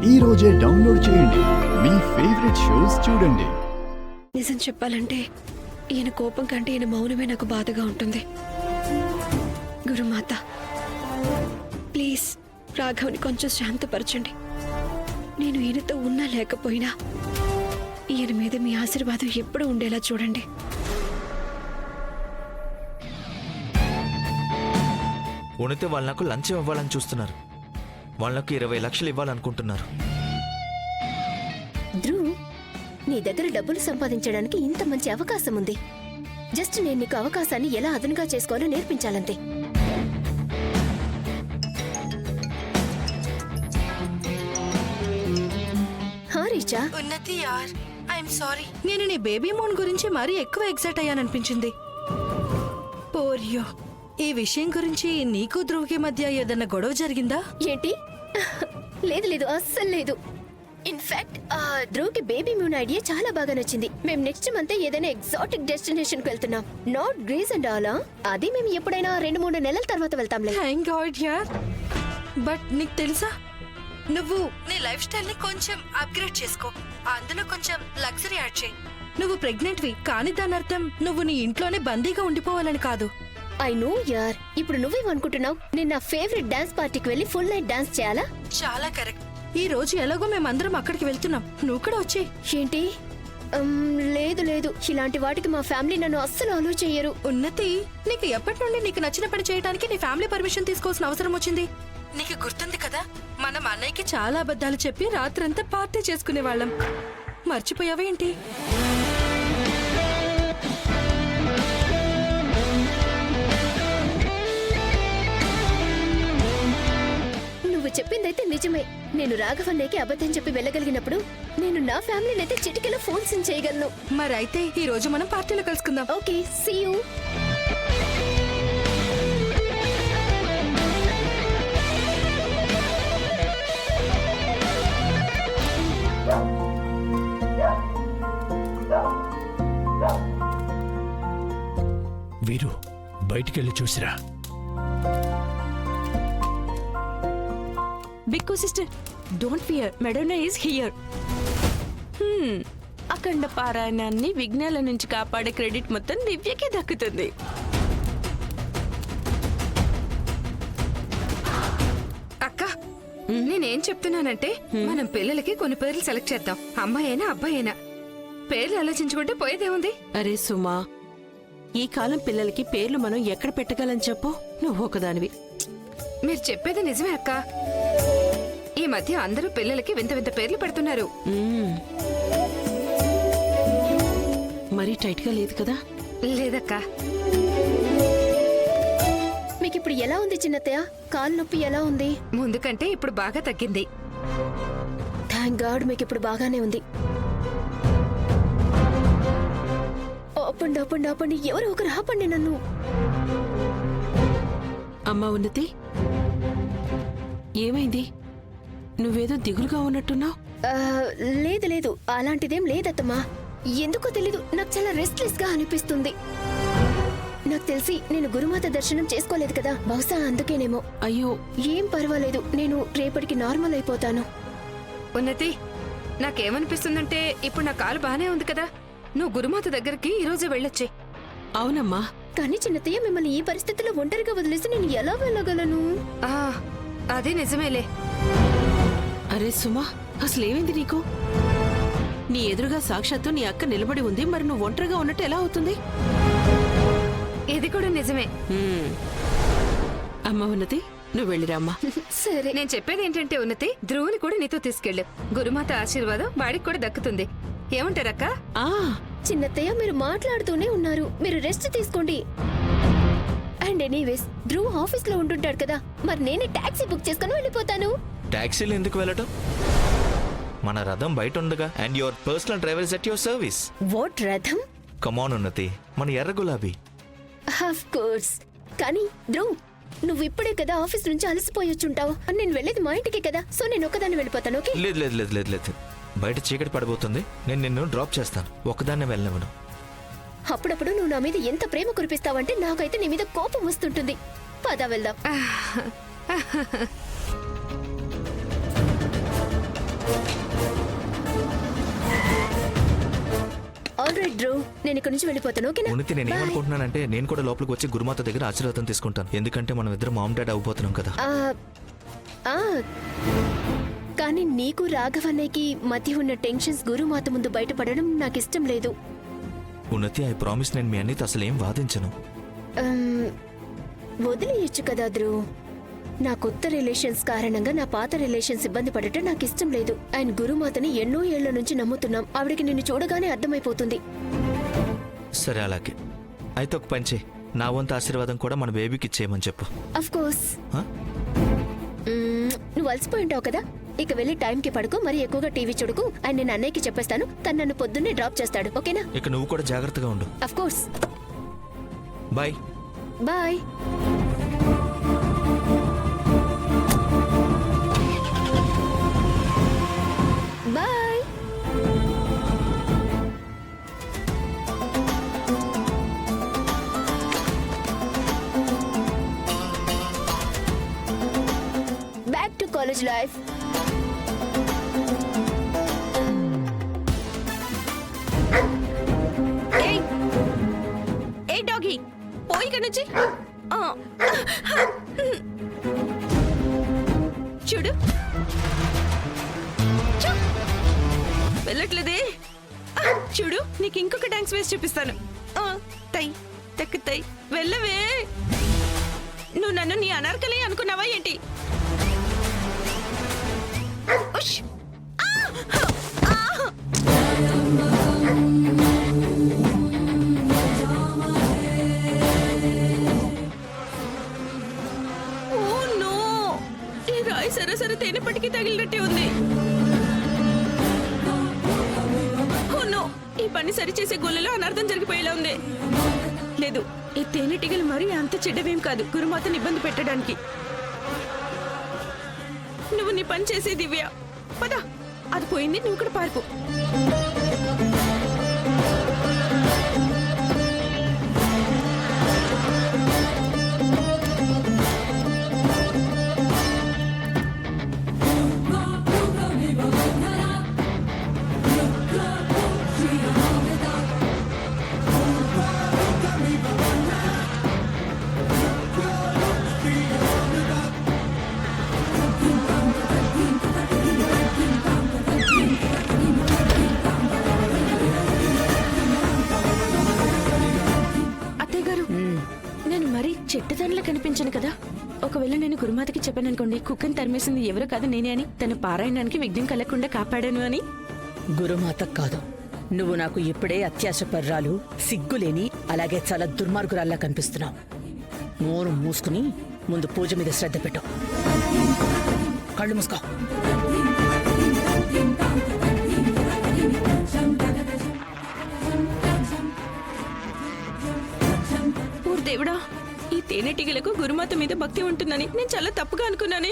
ఈ రోజే డౌన్లోడ్ చేయండి. మీ ఫేవరెట్ షోస్ చూడండి. నిజం చెప్పాలంటే ఈయన కోపం కంటే ఈయన మౌనమే నాకు బాధగా ఉంటుంది. గురుమాత, ప్లీజ్ రాఘవ్ని కొంచెం శాంతపరచండి. నేను ఈయనతో ఉన్నా లేకపోయినా ఈయన మీద మీ ఆశీర్వాదం ఎప్పుడూ ఉండేలా చూడండి. ఉనితే వాళ్ళు నాకు లంచం ఇవ్వాలని చూస్తున్నారు. వాళ్ళకు 20 లక్షలు ఇవ్వాలనుకుంటున్నారు. ధ్రువ్, నీ దగ్గర డబ్బులు సంపాదించడానికి ఇంత మంచి అవకాశం ఉంది. జస్ట్ నేను నీకు అవకాశాన్ని ఎలా అదనుగా చేసుకోవాలో నేర్పించాలంతే. రీచా, ఉన్నతి యార్, ఐఎమ్ సారీ. నేను నీ బేబీ మూన్ గురించి మరీ ఎక్కువ ఎక్సైట్ అయ్యాననిపించింది. పోరియో, ఈ విషయం గురించి నీకు ధ్రువ్కి మధ్య ఏదన్నా గొడవ జరిగిందా? ఏంటి? లేదు లేదు, అస్సలు లేదు. ఇన్ఫాక్ట్ ధ్రువ్కి బేబీ మూన్ ఐడియా చాలా బాగా నచ్చింది. మేము నెక్స్ట్ మంత్ ఏదైనా ఎగ్జాటిక్ డెస్టినేషన్ కి వెళ్తున్నాం. Not grace and all. అది మేము ఎప్పుడైనా 2-3 నెలల తర్వాత వెళ్తాంలే. థ్యాంక్ గాడ్ యార్. బట్ నీకు తెలుసా, నువ్వు నీ లైఫ్ స్టైల్ ని కొంచెం అప్గ్రేడ్ చేసుకో. అందులో కొంచెం లగ్జరీ యాడ్ చేయి. నువ్వు ప్రెగ్నెంట్ వి, కానీ దాని అర్థం నువ్వు నీ ఇంట్లోనే బందీగా ఉండిపోవాలని కాదు. ఐ నో యార్. ఇప్పుడు నువ్వేమనుకుంటున్నావు? నేను నా ఫేవరెట్ డాన్స్ పార్టీకి వెళ్ళి ఫుల్ నైట్ డాన్స్ చేయాలా? చాలా కరెక్ట్. ఈ రోజు ఎలాగో మేమందరం అక్కడికి వెళ్తున్నాం, నువ్వు కూడా వచ్చే. ఏంటి? లేదు లేదు, ఇలాంటి వాటికి మా ఫ్యామిలీ నన్ను అస్సలు అలో చెయ్యరు. ఉన్నతి, నీకు ఎప్పటి నుండి నీకు నచ్చిన పని చేయడానికి నీ ఫ్యామిలీ పర్మిషన్ తీసుకోవాల్సిన అవసరం వచ్చింది? నీకు గుర్తుంది కదా, మనం అన్నయ్యకి చాలా అబద్ధాలు చెప్పి రాత్రంతా పార్టీ చేసుకునే వాళ్ళం. మర్చిపోయావేంటి? నువ్వు చెప్పిందైతే నిజమే. నేను రాఘవన్నయ్యకి అబద్ధం చెప్పి వెళ్ళగలిగినప్పుడు నేను నా ఫ్యామిలీని అయితే చిటికెలో ఫోన్స్ చేయగలను. మరైతే ఈ రోజు మనం పార్టీలో కలుసుకుందాం. Okay, see you. వీరు, బయటికెళ్ళి చూసిరా. బిక్కు sister, don't fear, Madonna is here. అఖండ పారాయణాన్ని విఘ్నాల నుంచి కాపాడే క్రెడిట్ మొత్తం దివ్యకి దక్కుతుంది. అక్క, నేనేం చెప్తున్నానంటే మనం పిల్లలకి కొన్ని పేర్లు సెలెక్ట్ చేద్దాం. అమ్మాయి అయినా అబ్బాయి అయినా పేర్లు ఆలోచించుకుంటే పోయేదేముంది? అరే సుమా, ఈ కాలం పిల్లలకి పేర్లు మనం ఎక్కడ పెట్టగలం చెప్పు? నువ్వు ఒకదానివి. మీరు చెప్పేది నిజమే అక్క. ఈ మధ్య అందరూ పిల్లలకి వింత వింత పేర్లు పెడుతున్నారు. మరీ టైట్ గా లేదు కదా? లేదక్క. మీకు ఇప్పుడు ఎలా ఉంది చిన్నత్తయ్య? కాలు నొప్పి ఎలా ఉంది? ముందు కంటే ఇప్పుడు బాగా తగ్గింది. థ్యాంక్ గాడ్, మీకు ఇప్పుడు బాగానే ఉంది. ఆపండి ఆపండి ఆపండి, ఎవరో ఒకరు ఆపండి నన్ను. అమ్మా ఉన్నతి, ఏమైంది? నువ్వేదో దిగులుగా ఉన్నట్టున్నావు. లేదు లేదు, అలాంటిదేం లేదత్తమ్మా. ఎందుకో తెలీదు, నాకు చాలా రెస్ట్లెస్ గా అనిపిస్తుంది. నాకు తెలిసి నేను గురుమాత దర్శనం చేసుకోలేదు కదా, బహుశా అందుకేనేమో. అయ్యో, ఏం పర్వాలేదు, నేను రేపటికి నార్మల్ అయిపోతాను. ఉన్నతి, నాకేమనిపిస్తుందంటే ఇప్పుడు నా కాలు బానే ఉంది కదా, నువ్వు గురుమాత దగ్గరికి ఈ రోజే వెళ్ళొచ్చే. అవునమ్మా. కానీ చిన్నత్తయ్య, మిమ్మల్ని ఈ పరిస్థితిలో ఒంటరిగా వదిలేసి నేను ఎలా వెళ్ళగలను? అదే నిజమేలే. అరే సుమా, అసలేమైంది నీకు? నీ ఎదురుగా సాక్షాత్తు నీ అక్క నిలబడి ఉంది, మరి నువ్వు ఒంటరిగా ఉన్నట్టు ఎలా అవుతుంది? ఇది కూడా నిజమే. అమ్మ ఉన్నతి, నువ్వు వెళ్ళిరామ్మా. సరే. నేను చెప్పేది ఏంటంటే ఉన్నతి, ధ్రువుని కూడా నీతో తీసుకెళ్ళు. గురుమాత ఆశీర్వాదం వాడికి కూడా దక్కుతుంది. ఏమంటారక్క? చిన్నత్తయ్య, మీరు మాట్లాడుతూనే ఉన్నారు, మీరు రెస్ట్ తీసుకోండి. అండ్ ఎనీవేస్, ధ్రువ్ ఆఫీస్ లో ఉంటుంటాడు కదా, మరి నేనే టాక్సీ బుక్ చేసుకుని వెళ్ళిపోతాను. టాక్సీలు ఎందుకు వెళ్ళటం? మన రథం బయట ఉండగా, and your personal driver is at your service. What రథం? కమాన్ ఉన్నతి, మన ఎర్ర గులాబీ. Of course. కానీ ధ్రువ్, నువ్వు ఇప్పుడే కదా ఆఫీస్ నుంచి అలసిపోయొచ్చుంటావు. నేను వెళ్ళేది మా ఇంటికి కదా, సో నేను ఒక్కదాన్ని వెళ్ళిపోతాను. ఓకే? లేదు లేదు లేదు లేదు లేదు, బయట చీకటి పడిపోతుంది. నేను నిన్ను డ్రాప్ చేస్తాను, ఒక్కదాన్నే వెళ్ళనివ్వను. అప్పుడప్పుడు నువ్వు నా మీద ఎంత ప్రేమ కురిపిస్తావంటే నాకైతే నీ మీద కోపం వస్తుంటుంది. పద వెళ్దాం. ఆల్రైట్ డ్రూ, నేను ఇక్కడ నుంచి వెళ్ళిపోతాను. ఓకేనా? ఉన్నతి నేను Bye. ఏమనుకుంటున్నానంటే నేను కూడా లోపలికి వచ్చి గురుమాత దగ్గర ఆశీర్వాదం తీసుకుంటాను. ఎందుకంటే మనం ఇద్దరు మామ్ డాడ్ అవబోతున్నాం కదా. ఆ, ఆ, కానీ నీకు రాఘవన్నయ్యకి మధ్య ఉన్న టెన్షన్స్ గురుమాత ముందు బయటపడడం నాకు ఇష్టం లేదు. ఉన్నతి ఐ ప్రామిస్ నేను మీ అన్నితో అసలు ఏం వాదించను. వదిలేయచ్చు కదా ధ్రువ్. నా కొత్త రిలేషన్స్ కారణంగా నా పాత రిలేషన్స్ ఇబ్బంది పడటం నాకు ఇష్టం లేదు. అండ్ గురుమాతని ఎన్నో ఏళ్ల నుంచి నమ్ముతున్నాం. ఆవిడకి నిన్ను చూడగానే అర్థమైపోతుంది. సరే అలాగే. అయితే ఒక పని చేయి, నా వంతు ఆశీర్వాదం కూడా మన బేబీకి ఇచ్చేయమని చెప్పు. Of course. హ? నువ్వు అలసిపోయి ఉంటావు కదా, ఇక వెళ్ళి టైంకి పడుకో. మరి ఎక్కువగా టీవీ చూడకు. అండ్ నేను అన్నయ్యకి చెప్పేస్తాను, తను నన్ను పొద్దున్నే డ్రాప్ చేస్తాడు. ఓకేనా? ఇక నువ్వు కూడా జాగ్రత్తగా ఉండు. Of course. Bye. Bye. Bye. Back to college life. ఏ డాగీ పోయి ఇక్కడ నుంచి. చూడు వెళ్ళట్లేదే. చూడు నీకు ఇంకొక డాన్స్ వేసి చూపిస్తాను. తై తెక్కు తై వెళ్ళవే. నువ్వు నన్ను నీ అనార్కలి అనుకున్నావా ఏంటి? ఉష్. ఓ నో, ఈ రాయి సరసర తేనెపటికి తగిలినట్టే ఉంది. ఓ నో, ఈ పని సరిచేసే గొల్లలో అనర్థం జరిగిపోయేలా ఉంది. లేదు, ఈ తేనెటీగలు మరీ అంత చెడ్డవేం కాదు గురుమాతని ఇబ్బంది పెట్టడానికి. నువ్వు నీ పని చేసే దివ్య. పద, అది పోయింది, నువ్వు కూడా పారిపో. చెట్టుదానిలా కనిపించను కదా. ఒకవేళ నేను గురుమాతకి చెప్పాననుకోండి, కుక్కని తరిమేసింది ఎవరో కాదు నేనే అని, తన పారాయణానికి విఘ్నం కలగకుండా కాపాడాను అని. గురుమాత కాదు, నువ్వు నాకు ఇప్పుడే అత్యాశపర్రాలు, సిగ్గులేని, అలాగే చాలా దుర్మార్గురాల్లా కనిపిస్తున్నావు. నోరు మూసుకుని ముందు పూజ మీద శ్రద్ధ పెట్టు. కళ్ళు మూసుకో. దేవుడా, ఈ తేనెటీగలకు గురుమాత మీద భక్తి ఉంటుందని నేను చాలా తప్పుగా అనుకున్నానే.